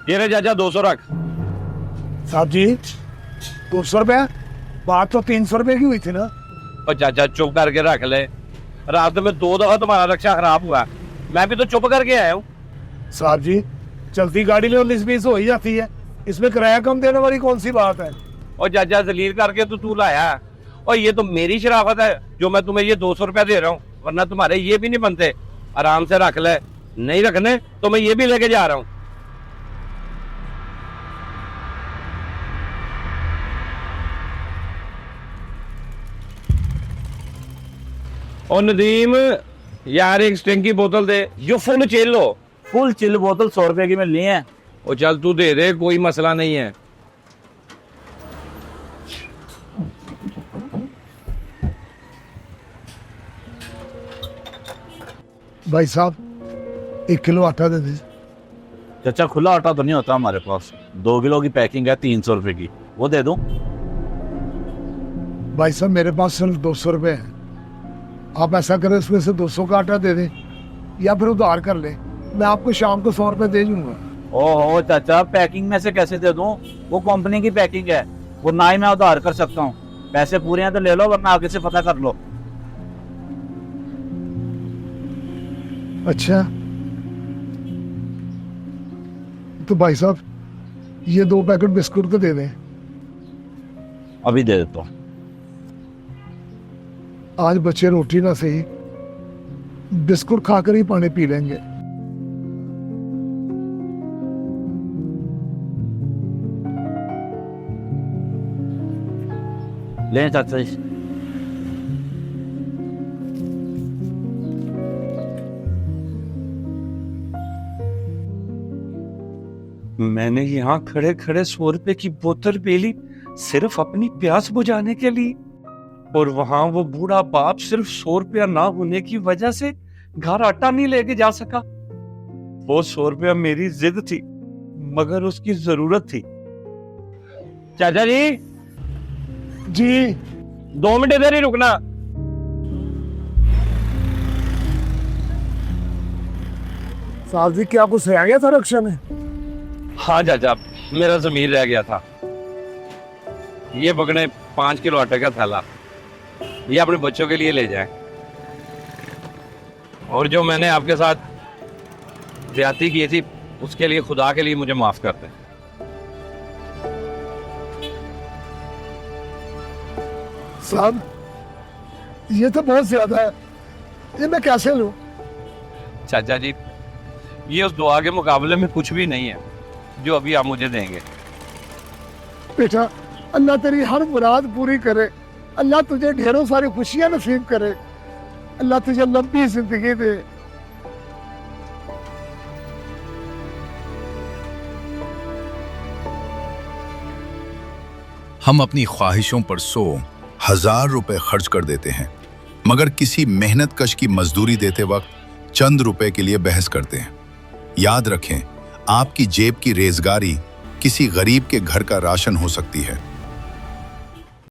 ये रे चाचा 200 रख। साहब जी 200 रुपया, बात तो 300 रुपये की हुई थी ना। और चाचा चुप करके रख ले, रात में 2 दफा तुम्हारा रक्षा खराब हुआ, मैं भी तो चुप करके आया हूँ। साहब जी चलती गाड़ी में 19-20 हो ही जाती है, इसमें किराया कम देने वाली कौन सी बात है। और चाचा जलील करके तो तू लाया, और ये तो मेरी शराफत है जो मैं तुम्हें ये 200 रुपया दे रहा हूँ, वरना तुम्हारे ये भी नहीं बनते। आराम से रख ले, नहीं रखने तो मैं ये भी लेके जा रहा हूँ। और नदीम यार एक स्टिंग की बोतल दे, जो फुल चिल हो। फुल चिल बोतल 100 रुपए की मिलनी है। और चल तू दे दे, कोई मसला नहीं है। भाई साहब 1 किलो आटा दे दीजिए। चाचा खुला आटा तो नहीं होता हमारे पास, 2 किलो की पैकिंग है 300 रुपए की, वो दे दूं? भाई साहब मेरे पास सिर्फ 200 रुपये है, आप ऐसा करें उसमें से 200 का आटा दे दें या फिर उधार कर लें, मैं आपको शाम को 100 रुपये दे दूंगा। ओहो चाचा, पैकिंग में से कैसे दे दूं? वो कंपनी की पैकिंग है, वो ना ही मैं उधार कर सकता हूँ। पैसे पूरे हैं तो ले लो, वरना आगे से पता कर लो। अच्छा तो भाई साहब ये 2 पैकेट बिस्कुट के दे दें। अभी दे देता हूँ। आज बच्चे रोटी ना सही बिस्कुट खाकर ही पानी पी लेंगे। ले चाचा जी। मैंने यहाँ खड़े खड़े 100 रुपए की बोतल पी ली सिर्फ अपनी प्यास बुझाने के लिए, और वहां वो बूढ़ा बाप सिर्फ 100 रुपया ना होने की वजह से घर आटा नहीं लेके जा सका। वो 100 रुपया मेरी जिद थी, मगर उसकी जरूरत थी। चाचा जी जी 2 मिनट इधर ही रुकना। साहब जी क्या कुछ रह गया था रक्षा में? हाँ चाचा, मेरा जमीर रह गया था। ये पकड़े 5 किलो आटे का थैला, ये अपने बच्चों के लिए ले जाएं। और जो मैंने आपके साथ ज्यादती की थी उसके लिए खुदा के लिए मुझे माफ कर दें। साहब ये तो बहुत ज्यादा है, ये मैं कैसे लूं? चाचा जी ये उस दुआ के मुकाबले में कुछ भी नहीं है जो अभी आप मुझे देंगे। बेटा अल्लाह तेरी हर मुराद पूरी करे, अल्लाह तुझे ढेरों सारी खुशियां नसीब करे, अल्लाह तुझे लंबी जिंदगी दे। हम अपनी ख्वाहिशों पर 100,000 रुपए खर्च कर देते हैं, मगर किसी मेहनत कश की मजदूरी देते वक्त चंद रुपए के लिए बहस करते हैं। याद रखें, आपकी जेब की रेजगारी किसी गरीब के घर का राशन हो सकती है।